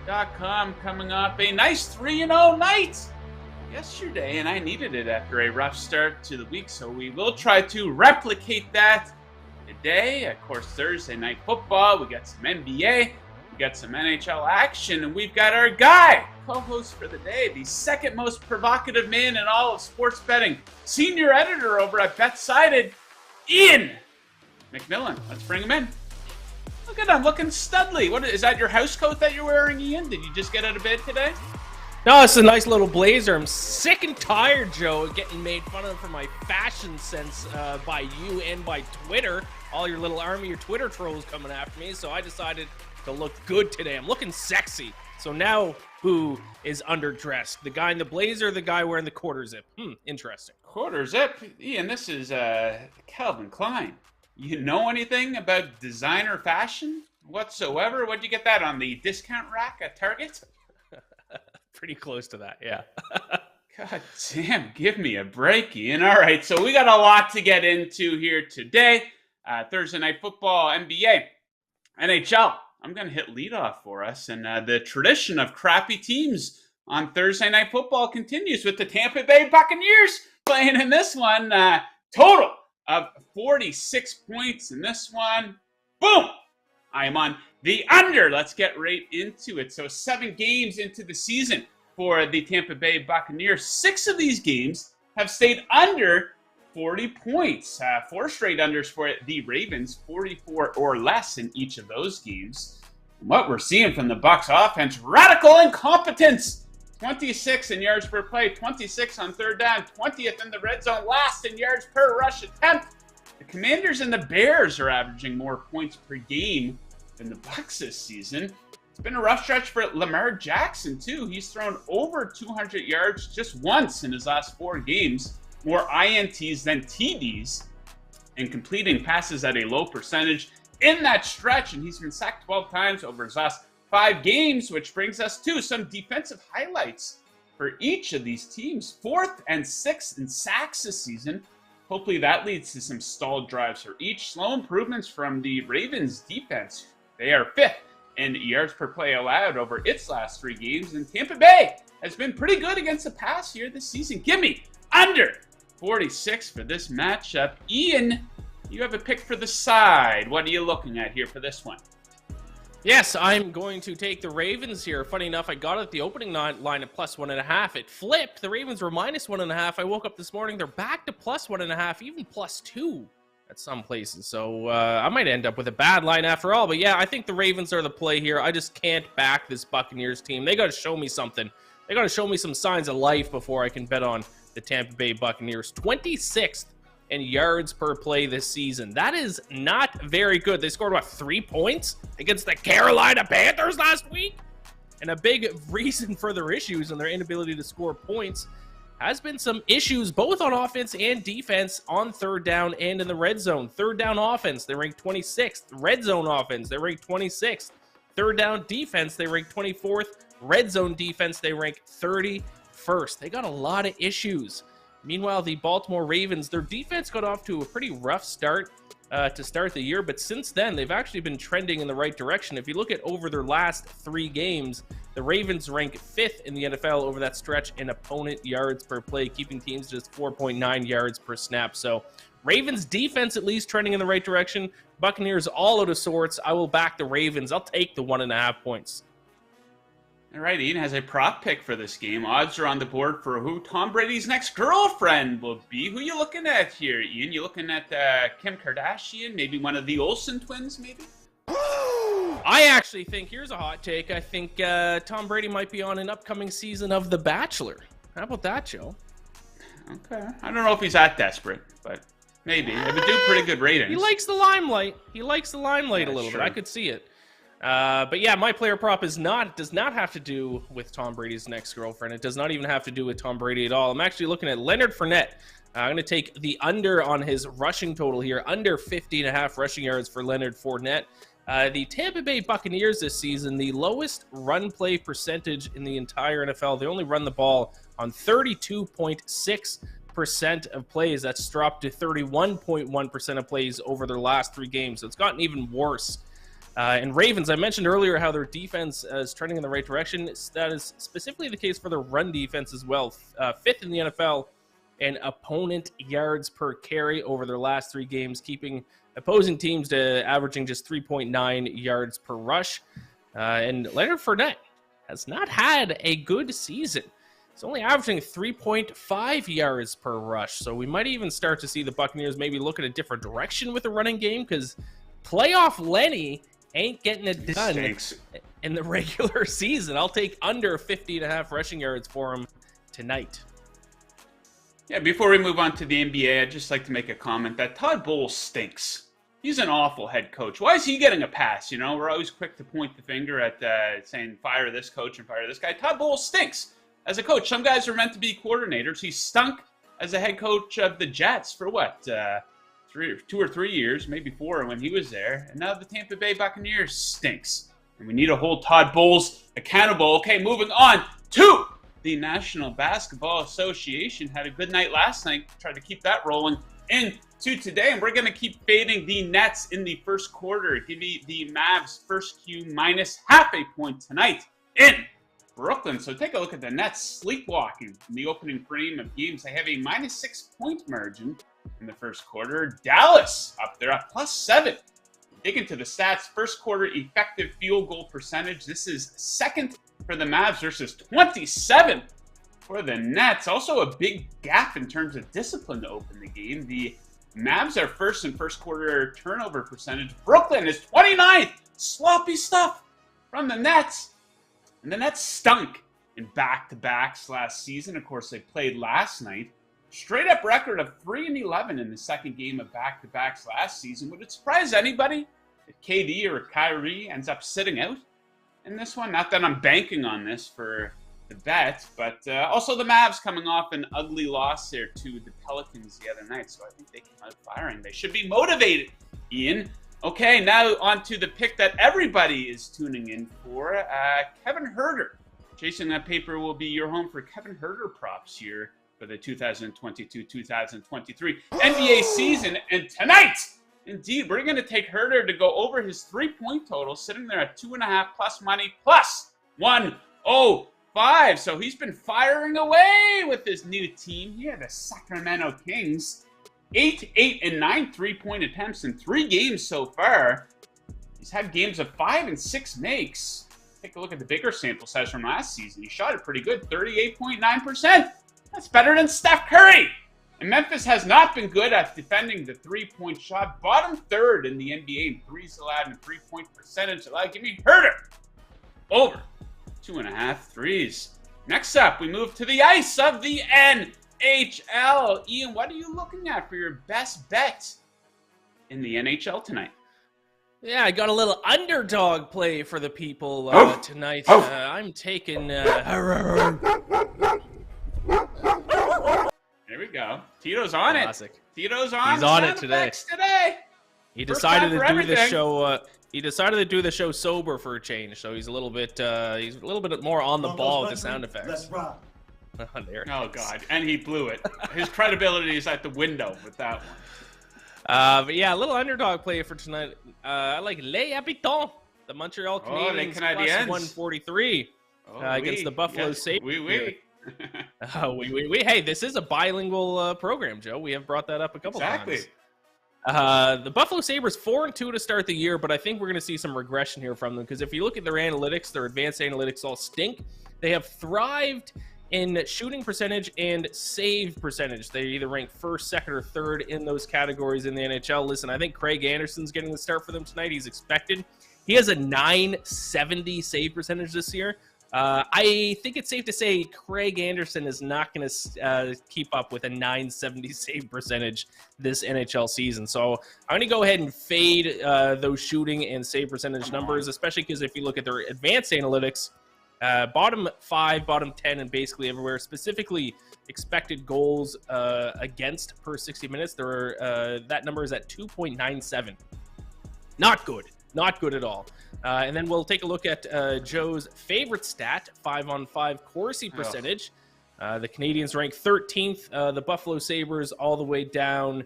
betsided.com coming off a nice 3-0 night yesterday, and I needed it after a rough start to the week, so we will try to replicate that today. Of course, Thursday night football, we got some NBA, we got some NHL action, and we've got our guy, co-host for the day, the second most provocative man in all of sports betting, senior editor over at Betsided, Iain MacMillan. Let's bring him in. Look at him, looking studly. What is that, your house coat that you're wearing, Iain? Did you just get out of bed today? No, it's a nice little blazer. I'm sick and tired, Joe, of getting made fun of for my fashion sense by you and by Twitter. All your little army, your Twitter trolls coming after me, so I decided to look good today. I'm looking sexy. So now, who is underdressed? The guy in the blazer, the guy wearing the quarter zip? Interesting. Quarter zip? Iain, this is Calvin Klein. You know anything about designer fashion whatsoever? What'd you get that on, the discount rack at Target? Pretty close to that, yeah. God damn, give me a break, Iain. All right, so we got a lot to get into here today. Thursday night football, NBA, NHL. I'm going to hit leadoff for us, and the tradition of crappy teams on Thursday night football continues with the Tampa Bay Buccaneers playing in this one. Total of 46 points in this one. Boom! I am on the under. Let's get right into it. So 7 games into the season for the Tampa Bay Buccaneers. 6 of these games have stayed under 40 points. 4 straight unders for the Ravens, 44 or less in each of those games. And what we're seeing from the Bucs offense, radical incompetence. 26 in yards per play, 26 on third down, 20th in the red zone, last in yards per rush attempt. The Commanders and the Bears are averaging more points per game than the Bucs this season. It's been a rough stretch for Lamar Jackson, too. He's thrown over 200 yards just once in his last 4 games. More INTs than TDs, and completing passes at a low percentage in that stretch. And he's been sacked 12 times over his last 5 games, which brings us to some defensive highlights for each of these teams. 4th and 6th in sacks this season. Hopefully that leads to some stalled drives for each. Slow improvements from the Ravens defense. They are 5th in yards per play allowed over its last 3 games. And Tampa Bay has been pretty good against the pass here this season. Give me under 46 for this matchup. Iain, you have a pick for the side. What are you looking at here for this one? Yes, I'm going to take the Ravens here. Funny enough, I got it at the opening line at +1.5. It flipped. The Ravens were -1.5. I woke up this morning. They're back to +1.5, even +2 at some places. So I might end up with a bad line after all. But yeah, I think the Ravens are the play here. I just can't back this Buccaneers team. They got to show me something. They got to show me some signs of life before I can bet on the Tampa Bay Buccaneers. 26th in yards per play this season. That is not very good. They scored, 3 points against the Carolina Panthers last week? And a big reason for their issues and their inability to score points has been some issues both on offense and defense on third down and in the red zone. Third down offense, they rank 26th. Red zone offense, they rank 26th. Third down defense, they rank 24th. Red zone defense, they rank 31st. They got a lot of issues. Meanwhile, the Baltimore Ravens, their defense got off to a pretty rough start to start the year, but since then, they've actually been trending in the right direction. If you look at over their last 3 games, the Ravens rank 5th in the NFL over that stretch in opponent yards per play, keeping teams just 4.9 yards per snap. So Ravens defense at least trending in the right direction. Buccaneers all out of sorts. I will back the Ravens. I'll take the 1.5 points. All right, Iain has a prop pick for this game. Odds are on the board for who Tom Brady's next girlfriend will be. Who you looking at here, Iain? You looking at Kim Kardashian? Maybe one of the Olsen twins, maybe? I actually think, here's a hot take, I think Tom Brady might be on an upcoming season of The Bachelor. How about that, Joe? Okay. I don't know if he's that desperate, but maybe. It would do pretty good ratings. He likes the limelight. He likes the limelight a little bit. I could see it. But yeah, my player prop does not have to do with Tom Brady's next girlfriend. It does not even have to do with Tom Brady at all. I'm actually looking at Leonard Fournette. I'm going to take the under on his rushing total here, under 50.5 rushing yards for Leonard Fournette. The Tampa Bay Buccaneers this season, the lowest run play percentage in the entire NFL. They only run the ball on 32.6% of plays. That's dropped to 31.1% of plays over their last 3 games. So it's gotten even worse And Ravens, I mentioned earlier how their defense is trending in the right direction. That is specifically the case for their run defense as well. Fifth in the NFL in opponent yards per carry over their last 3 games, keeping opposing teams to averaging just 3.9 yards per rush. And Leonard Fournette has not had a good season. He's only averaging 3.5 yards per rush. So we might even start to see the Buccaneers maybe look at a different direction with the running game, because playoff Lenny ain't getting it done in the regular season. I'll take under 50.5 rushing yards for him tonight. Yeah, before we move on to the NBA, I'd just like to make a comment that Todd Bowles stinks. He's an awful head coach. Why is he getting a pass? You know, we're always quick to point the finger at saying fire this coach and fire this guy. Todd Bowles stinks as a coach. Some guys are meant to be coordinators. He stunk as a head coach of the Jets for what? 2 or 3 years, maybe 4 when he was there. And now the Tampa Bay Buccaneers stinks. And we need to hold Todd Bowles accountable. Okay, moving on to the National Basketball Association. Had a good night last night. Tried to keep that rolling into today. And we're going to keep fading the Nets in the first quarter. Give me the Mavs first Q minus half a point tonight in Brooklyn. So take a look at the Nets sleepwalking in the opening frame of games. They have a minus 6 point margin in the first quarter. Dallas up there at +7. Dig into the stats. First quarter effective field goal percentage. This is second for the Mavs versus 27 for the Nets. Also a big gap in terms of discipline to open the game. The Mavs are first in first quarter turnover percentage. Brooklyn is 29th. Sloppy stuff from the Nets. And the Nets stunk in back-to-backs last season. Of course, they played last night. Straight-up record of 3-11 in the second game of back-to-backs last season. Would it surprise anybody if KD or Kyrie ends up sitting out in this one? Not that I'm banking on this for the bet, but also the Mavs coming off an ugly loss there to the Pelicans the other night, so I think they came out firing. They should be motivated, Ian. Okay, now on to the pick that everybody is tuning in for. Kevin Herter. Chasing That Paper will be your home for Kevin Herter props here for the 2022-2023 NBA season. And tonight, indeed, we're going to take Herter to go over his 3-point total, sitting there at 2.5 plus money plus 105. So he's been firing away with his new team here, the Sacramento Kings. 8, 8, and 9 3-point attempts in 3 games so far. He's had games of 5 and 6 makes. Take a look at the bigger sample size from last season. He shot it pretty good, 38.9%. That's better than Steph Curry. And Memphis has not been good at defending the 3-point shot. Bottom third in the NBA in threes allowed and 3-point percentage allowed. Give me Herter over 2.5 threes. Next up, we move to the ice of the NHL. Ian, what are you looking at for your best bet in the NHL tonight? Yeah, I got a little underdog play for the people tonight. I'm taking... There we go. Tito's on Classic. it. Tito's on. He's on it today. He First decided time to for do this everything. show. He decided to do the show sober for a change, so he's a little bit more on the ball with the sound effects. Let's rock. There it Oh, is. God. And he blew it. His credibility is at the window with that one. But yeah, a little underdog play for tonight. I like Les Habitants, the Montreal Canadiens, les plus Canadiens. 143 against the Buffalo Sabres. Oui. Hey, this is a bilingual program, Joe. We have brought that up a couple Exactly. times. The Buffalo Sabres 4-2 to start the year, but I think we're going to see some regression here from them because if you look at their analytics, their advanced analytics all stink. They have thrived in shooting percentage and save percentage. They either rank first, second, or third in those categories in the NHL. Listen, I think Craig Anderson's getting the start for them tonight. He's expected. He has a .970 save percentage this year. I think it's safe to say Craig Anderson is not going to keep up with a .970 save percentage this NHL season. So I'm going to go ahead and fade those shooting and save percentage numbers, especially because if you look at their advanced analytics, bottom 5, bottom 10, and basically everywhere, specifically expected goals against per 60 minutes, that number is at 2.97. Not good. Not good at all. And then we'll take a look at Joe's favorite stat, 5-on-5 Corsi percentage. The Canadians rank 13th. The Buffalo Sabres all the way down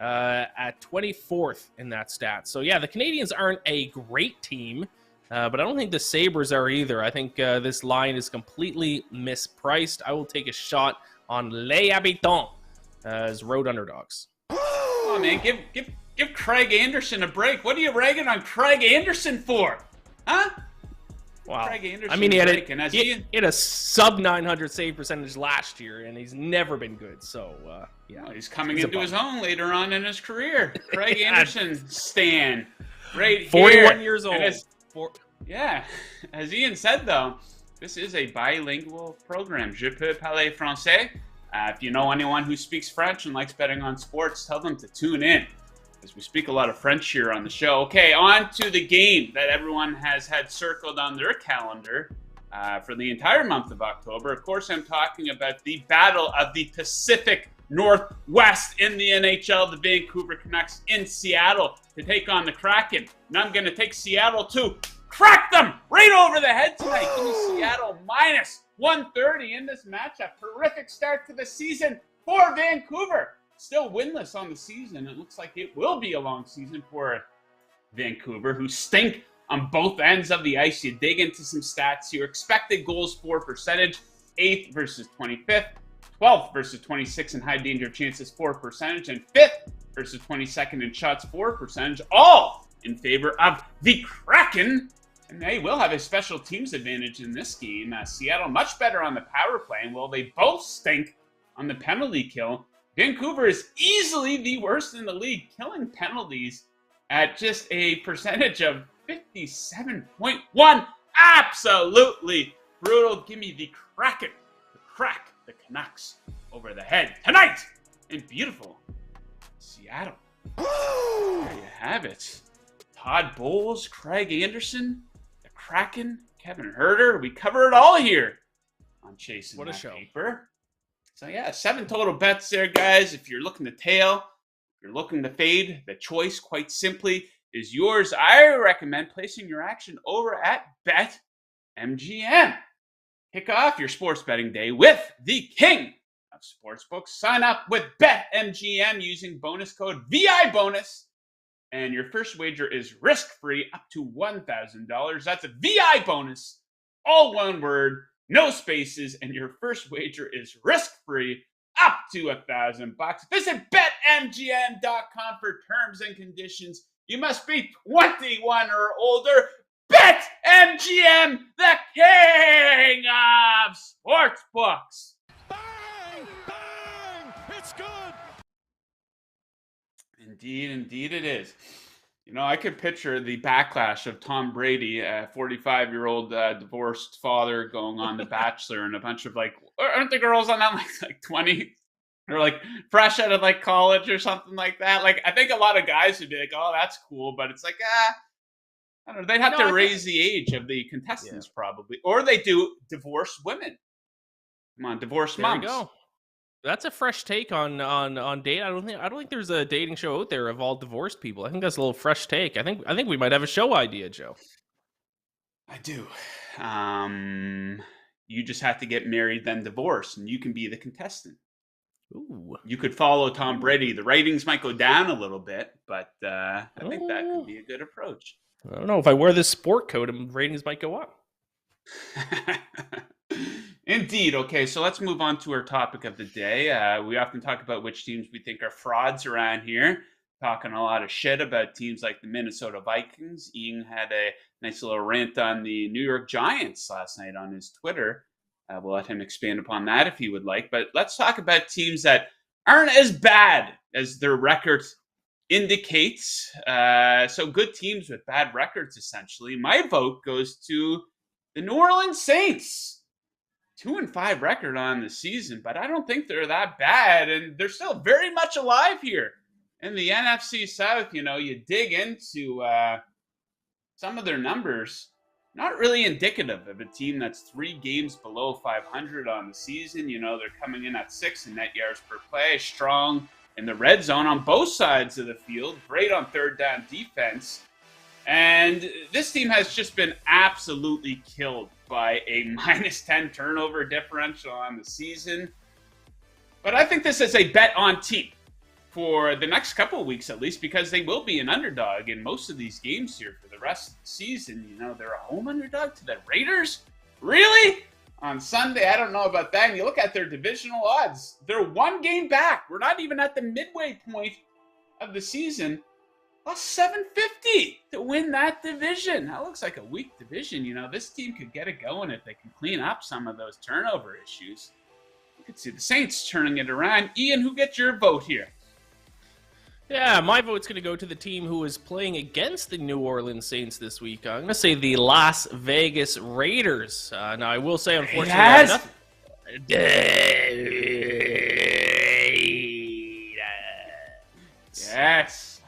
at 24th in that stat. So yeah, the Canadiens aren't a great team, but I don't think the Sabres are either. I think this line is completely mispriced. I will take a shot on Les Habitants as road underdogs. Oh man, give Craig Anderson a break. What are you ragging on Craig Anderson for? Huh? Wow. Craig Anderson, I mean, he had a sub 900 save percentage last year, and he's never been good. So, yeah. Well, he's coming into his own later on in his career. Craig Anderson, Stan, right 41 years old. Yeah. As Ian said, though, this is a bilingual program. Je peux parler français. If you know anyone who speaks French and likes betting on sports, tell them to tune in, as we speak a lot of French here on the show. Okay, on to the game that everyone has had circled on their calendar for the entire month of October. Of course, I'm talking about the Battle of the Pacific Northwest in the NHL, the Vancouver Canucks in Seattle to take on the Kraken. And I'm going to take Seattle to crack them right over the head tonight. Give me Seattle minus 130 in this matchup. Horrific start to the season for Vancouver. Still winless on the season. It looks like it will be a long season for Vancouver, who stink on both ends of the ice. You dig into some stats here. Expected goals for percentage, 8th versus 25th, 12th versus 26th in high danger chances for percentage, and 5th versus 22nd in shots for percentage, all in favor of the Kraken. And they will have a special teams advantage in this game. Seattle much better on the power play, and while they both stink on the penalty kill, Vancouver is easily the worst in the league, killing penalties at just a percentage of 57.1. Absolutely brutal. Give me the Kraken to crack the Canucks over the head tonight in beautiful Seattle. There you have it. Todd Bowles, Craig Anderson, the Kraken, Kevin Herter. We cover it all here on Chasing What a That show. Paper. So yeah, 7 total bets there, guys. If you're looking to tail, if you're looking to fade, the choice, quite simply, is yours. I recommend placing your action over at BetMGM. Kick off your sports betting day with the king of sportsbooks. Sign up with BetMGM using bonus code VIBONUS, and your first wager is risk-free up to $1,000. That's a VI bonus, all one word. No spaces, and your first wager is risk-free up to $1,000. Visit BetMGM.com for terms and conditions. You must be 21 or older. BetMGM, the king of sportsbooks. Bang! Bang! It's good! Indeed it is. You know, I could picture the backlash of Tom Brady, a 45-year-old divorced father, going on The Bachelor, and a bunch of, like, aren't the girls on that like 20 or like fresh out of like college or something like that? Like, I think a lot of guys would be like, "Oh, that's cool," but it's like, I don't know. They'd have to raise the age of the contestants probably, or they do divorced women. Come on, divorced moms. There you go. That's a fresh take on date. I don't think there's a dating show out there of all divorced people. I think that's a little fresh take. I think we might have a show idea, Joe. I do. You just have to get married then divorced, and you can be the contestant. Ooh. You could follow Tom Brady. The ratings might go down a little bit, but I think that could be a good approach. I don't know. If I wear this sport coat, ratings might go up. Indeed. Okay, so let's move on to our topic of the day. We often talk about which teams we think are frauds around here, talking a lot of shit about teams like the Minnesota Vikings. Iain had a nice little rant on the New York Giants last night on his Twitter. We'll let him expand upon that if he would like. But let's talk about teams that aren't as bad as their record indicates. So good teams with bad records, essentially. My vote goes to the New Orleans Saints. 2-5 record on the season, but I don't think they're that bad, and they're still very much alive here in the NFC South. You know, you dig into some of their numbers, not really indicative of a team that's 3 games below 500 on the season. You know, they're coming in at 6 in net yards per play, strong in the red zone on both sides of the field, great on third down defense. And this team has just been absolutely killed by a -10 turnover differential on the season. But I think this is a bet on team for the next couple of weeks at least, because they will be an underdog in most of these games here for the rest of the season. You know, they're a home underdog to the Raiders? Really? On Sunday, I don't know about that. And you look at their divisional odds, they're one game back. We're not even at the midway point of the season. Plus 750 to win that division. That looks like a weak division. You know, this team could get it going if they can clean up some of those turnover issues. You could see the Saints turning it around. Ian, who gets your vote here? Yeah, my vote's going to go to the team who is playing against the New Orleans Saints this week. I'm going to say the Las Vegas Raiders. Now, I will say, unfortunately, I have Yes.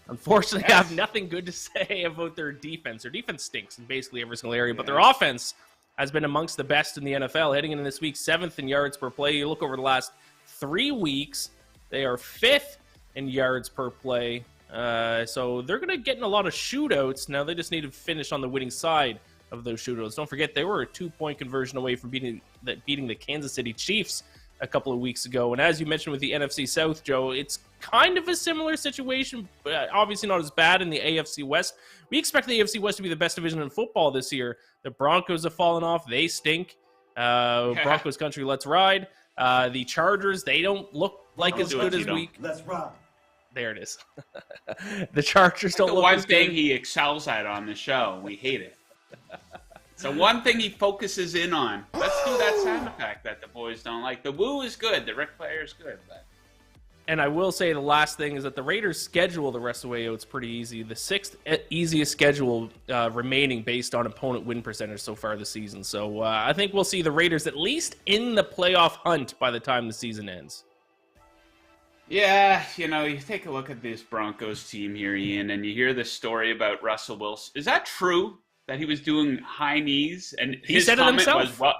Unfortunately, I have nothing good to say about their defense. Their defense stinks in basically every single area, but their offense has been amongst the best in the NFL. Heading into this week, 7th in yards per play. You look over the last 3 weeks, they are 5th in yards per play. So they're going to get in a lot of shootouts. Now they just need to finish on the winning side of those shootouts. Don't forget, they were a 2-point conversion away from beating the Kansas City Chiefs a couple of weeks ago. And as you mentioned with the NFC South, Joe, it's kind of a similar situation, but obviously not as bad in the AFC West. We expect the AFC West to be the best division in football this year. The Broncos have fallen off. They stink. Broncos country, let's ride. The Chargers, they don't look like as good as we... Let's ride. There it is. The Chargers don't the look one as thing good. he excels at on the show. We hate it. So one thing he focuses in on. Let's do that sound effect that the boys don't like. The woo is good. The Ric Flair is good. But... And I will say the last thing is that the Raiders' schedule the rest of the way out is pretty easy. The 6th easiest schedule remaining based on opponent win percentage so far this season. So I think we'll see the Raiders at least in the playoff hunt by the time the season ends. Yeah, you know, you take a look at this Broncos team here, Ian, and you hear this story about Russell Wilson. Is that true that he was doing high knees? And He his said it comment himself. was,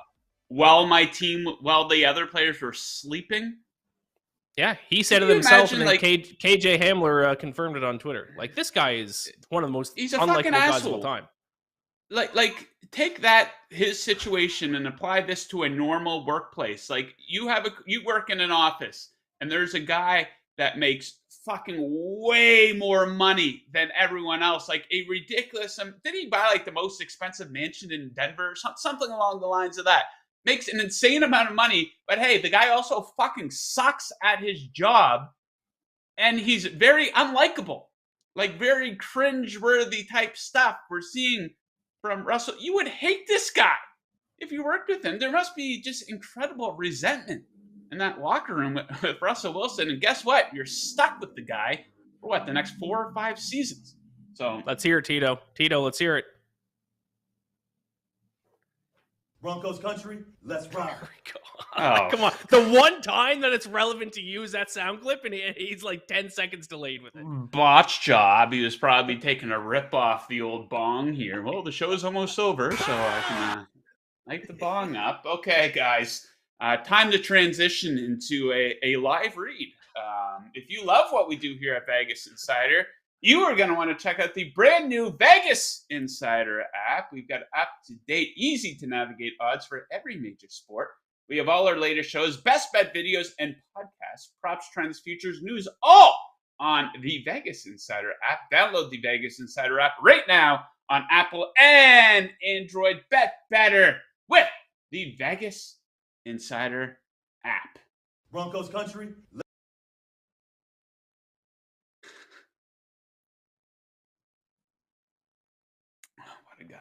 while the other players were sleeping? Yeah, he said Can it you himself, and imagine, then like- KJ Hamler confirmed it on Twitter. Like, this guy is one of the most He's a unlikable fucking guys of asshole. all time. Like take that, his situation, and apply this to a normal workplace. Like, you work in an office, and there's a guy that makes fucking way more money than everyone else. Like a ridiculous. Did he buy like the most expensive mansion in Denver? Something along the lines of that. Makes an insane amount of money, but hey, the guy also fucking sucks at his job, and he's very unlikable. Like very cringe-worthy type stuff we're seeing from Russell. You would hate this guy if you worked with him. There must be just incredible resentment in that locker room with Russell Wilson. And guess what? You're stuck with the guy for what, the next 4 or 5 seasons. So Let's hear it, Tito. Tito, let's hear it. Broncos country, let's ride. Oh. Come on. The one time that it's relevant to use that sound clip, and he's like 10 seconds delayed with it. botch job. He was probably taking a rip off the old bong here. Well, the show's almost over, so I can light the bong up. Okay, guys. Time to transition into a live read. If you love what we do here at Vegas Insider, you are going to want to check out the brand new Vegas Insider app. We've got up-to-date, easy-to-navigate odds for every major sport. We have all our latest shows, best bet videos, and podcasts, props, trends, futures, news, all on the Vegas Insider app. Download the Vegas Insider app right now on Apple and Android. Bet better with the Vegas Insider app. Broncos country, What a guy.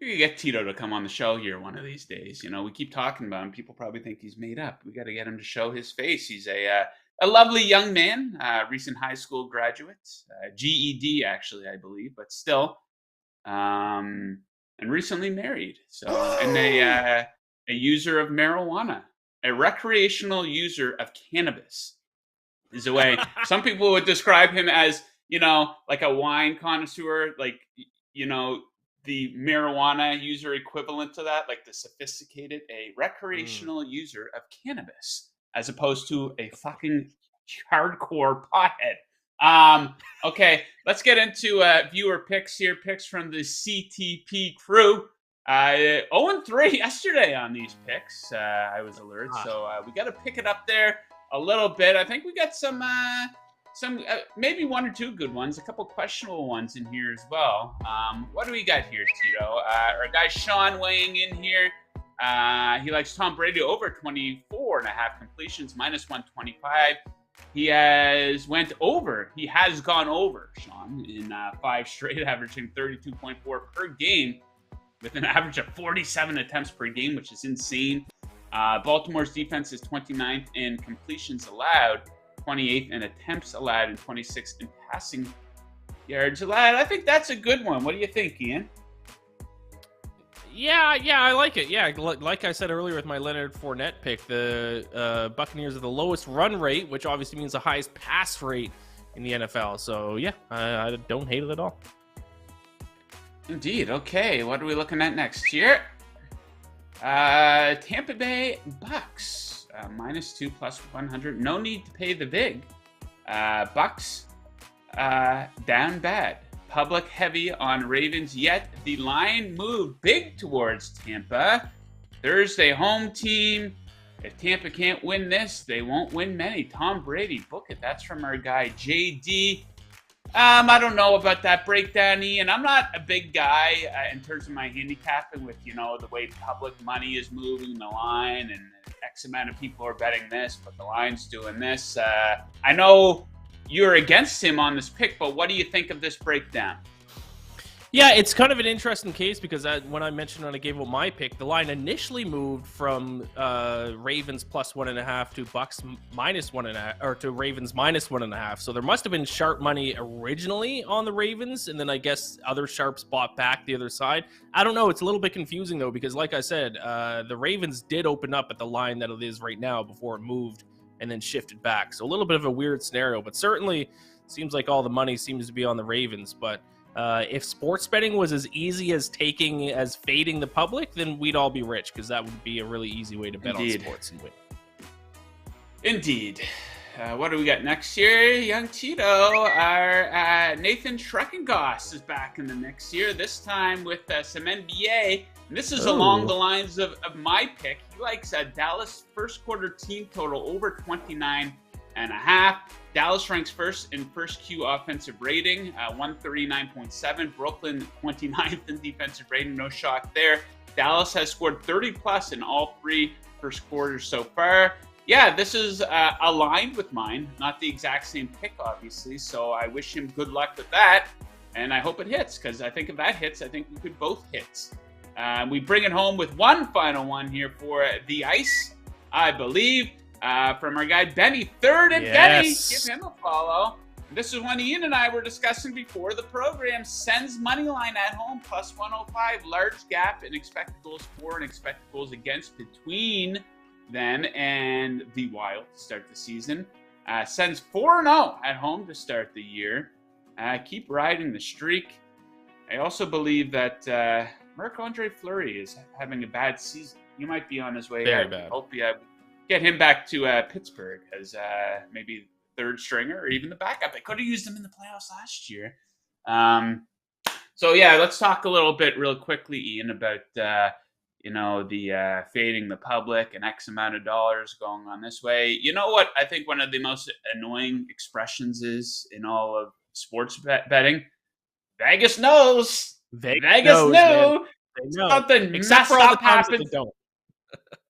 We could get Tito to come on the show here one of these days. You know, we keep talking about him. People probably think he's made up. We got to get him to show his face. He's a lovely young man, recent high school graduate, GED actually, I believe, but still, and recently married. So, and a user of marijuana, a recreational user of cannabis, is a way some people would describe him as. You know, like a wine connoisseur, like, you know, the marijuana user equivalent to that, like the sophisticated, a recreational user of cannabis, as opposed to a fucking hardcore pothead. Okay, let's get into viewer picks here. Picks from the CTP crew. 0-3 yesterday on these picks. I was alerted, so we got to pick it up there a little bit. I think we got some maybe one or two good ones, a couple questionable ones in here as well. What do we got here, Tito? Our guy Sean weighing in here. He likes Tom Brady over 24.5 completions, minus 125. He has gone over, Sean, in 5 straight, averaging 32.4 per game with an average of 47 attempts per game, which is insane. Baltimore's defense is 29th in completions allowed, 28th in attempts allowed, and 26th in passing yards allowed. I think that's a good one. What do you think, Iain? Yeah, I like it. Yeah, like I said earlier with my Leonard Fournette pick, the Buccaneers are the lowest run rate, which obviously means the highest pass rate in the NFL. So, yeah, I don't hate it at all. Indeed. Okay, what are we looking at next here? Tampa Bay Bucks, -2 plus 100. No need to pay the vig. Bucks down bad. Public heavy on Ravens, yet the line moved big towards Tampa. Thursday home team. If Tampa can't win this, they won't win many. Tom Brady, book it. That's from our guy JD. I don't know about that breakdown, Ian. I'm not a big guy in terms of my handicapping with, the way public money is moving the line and X amount of people are betting this, but the line's doing this. I know you're against him on this pick, but what do you think of this breakdown? Yeah, it's kind of an interesting case because when I gave out my pick, the line initially moved from Ravens plus 1.5 to Bucks minus 1.5, or to Ravens minus 1.5. So there must have been sharp money originally on the Ravens, and then I guess other sharps bought back the other side. I don't know. It's a little bit confusing though, because like I said, the Ravens did open up at the line that it is right now before it moved and then shifted back. So a little bit of a weird scenario, but certainly seems like all the money seems to be on the Ravens. But if sports betting was as easy as fading the public, then we'd all be rich, because that would be a really easy way to bet on sports and win. Indeed. What do we got next year? Young Tito, our Nathan Schreckengoss is back in the mix here, this time with some NBA. And this is along the lines of my pick. He likes a Dallas first quarter team total over 29.5. Dallas ranks first in first Q offensive rating, 139.7. Brooklyn 29th in defensive rating, no shock there. Dallas has scored 30 plus in all 3 first quarters so far. Yeah, this is aligned with mine. Not the exact same pick, obviously, so I wish him good luck with that, and I hope it hits, because I think if that hits, I think we could both hit. We bring it home with one final one here for the ice, I believe, from our guy Benny. Third and Benny, give him a follow. This is one Ian and I were discussing before the program. Sens money line at home, plus 105. Large gap in expected goals for and expected goals against between them and the Wild to start the season. Sens 4-0 at home to start the year. Keep riding the streak. I also believe that Marc-Andre Fleury is having a bad season. He might be on his way Very out. bad. Hope you get him back to Pittsburgh as maybe third stringer or even the backup. They could have used him in the playoffs last year. So yeah, let's talk a little bit real quickly, Ian, about the fading the public and X amount of dollars going on this way. You know what I think one of the most annoying expressions is in all of sports betting? Vegas knows. Vegas knew. Something except for all the times that they don't.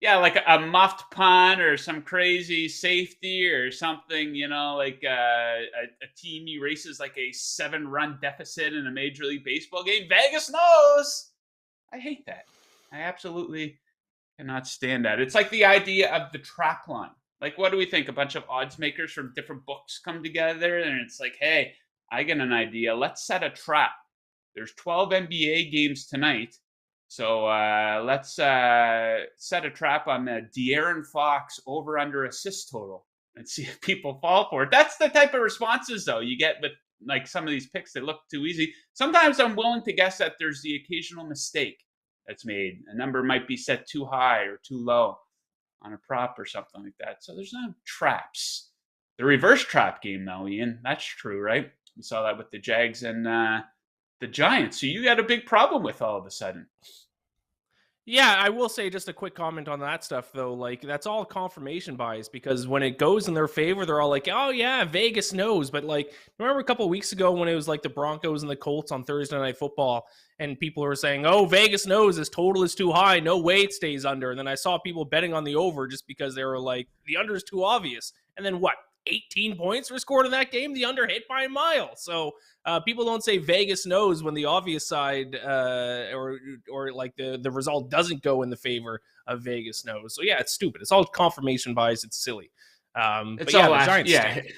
Yeah, like a muffed punt or some crazy safety or something, like a team erases like a 7-run deficit in a Major League Baseball game. Vegas knows. I hate that. I absolutely cannot stand that. It's like the idea of the trap line. Like, what do we think? A bunch of odds makers from different books come together, and it's like, hey, I get an idea. Let's set a trap. There's 12 NBA games tonight. So let's set a trap on the De'Aaron Fox over-under assist total and see if people fall for it. That's the type of responses, though, you get with like some of these picks that look too easy. Sometimes I'm willing to guess that there's the occasional mistake that's made. A number might be set too high or too low on a prop or something like that. So there's no traps. The reverse trap game, though, Ian, that's true, right? We saw that with the Jags and the Giants. So you got a big problem with all of a sudden. Yeah, I will say just a quick comment on that stuff, though. Like, that's all confirmation bias because when it goes in their favor, they're all like, oh, yeah, Vegas knows. But, like, remember a couple of weeks ago when it was like the Broncos and the Colts on Thursday Night Football, and people were saying, oh, Vegas knows this total is too high. No way it stays under. And then I saw people betting on the over just because they were like, the under is too obvious. And then what? 18 points were scored in that game. The under hit by a mile. So people don't say Vegas knows when the obvious side or like the result doesn't go in the favor of Vegas knows. So yeah, it's stupid. It's all confirmation bias. It's silly. It's but yeah, all the Giants stink.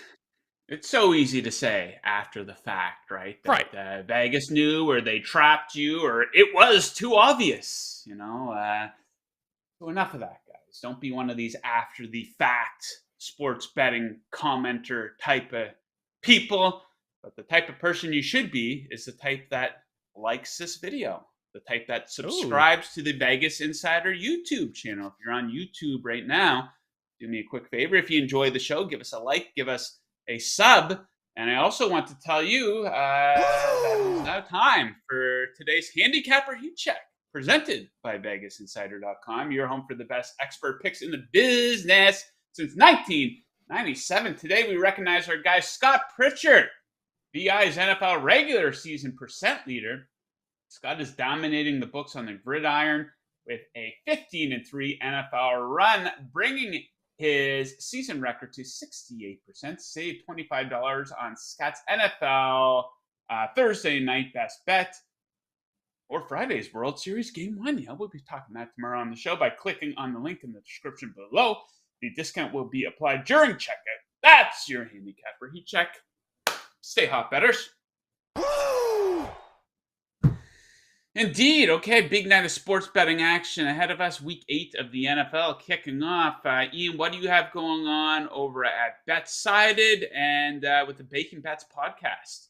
It's so easy to say after the fact, right? Right. That Vegas knew, or they trapped you, or it was too obvious. So enough of that, guys. Don't be one of these after the fact sports betting commenter type of people. But the type of person you should be is the type that likes this video, the type that subscribes to the Vegas Insider YouTube channel. If you're on YouTube right now, do me a quick favor. If you enjoy the show, give us a like, give us a sub. And I also want to tell you that it's now time for today's Handicapper Heat Check, presented by VegasInsider.com, your home for the best expert picks in the business since 1997. Today, we recognize our guy, Scott Pritchard, VI's NFL regular season percent leader. Scott is dominating the books on the gridiron with a 15-3 NFL run, bringing his season record to 68%. Save $25 on Scott's NFL Thursday night best bet or Friday's World Series Game 1. Yeah, we'll be talking that tomorrow on the show by clicking on the link in the description below. The discount will be applied during checkout. That's your Handicapper Heat Check. Stay hot, bettors. Indeed. Okay, big night of sports betting action ahead of us. Week 8 of the NFL kicking off. Ian, what do you have going on over at Betsided and with the Bacon Bets podcast?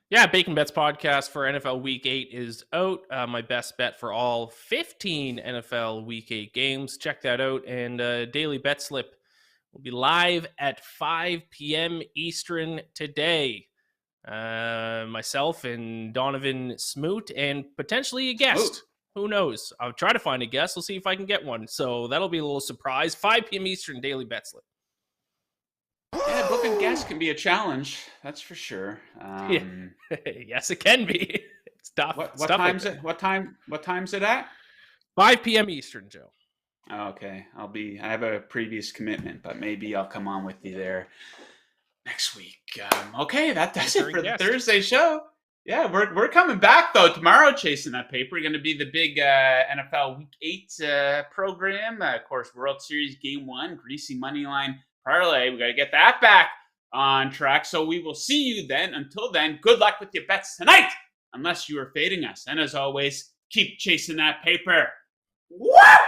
Yeah, Bacon Bets podcast for NFL Week 8 is out. My best bet for all 15 NFL Week 8 games. Check that out. And Daily Bet Slip will be live at 5 p.m. Eastern today. Myself and Donovan Smoot and potentially a guest. Who knows? I'll try to find a guest. We'll see if I can get one. So that'll be a little surprise. 5 p.m. Eastern, Daily Bet Slip. Yeah, booking guests can be a challenge. That's for sure. Yes, it can be. It's tough. What time's it? What time's it at? 5 p.m. Eastern, Joe. Okay, I have a previous commitment, but maybe I'll come on with you there next week. Okay, that does it for the Thursday show. Yeah, we're coming back though tomorrow, chasing that paper. We're going to be the big NFL Week 8 program. Of course, World Series Game 1, greasy money line parlay. We got to get that back on track. So we will see you then. Until then, good luck with your bets tonight, unless you are fading us. And as always, keep chasing that paper. What?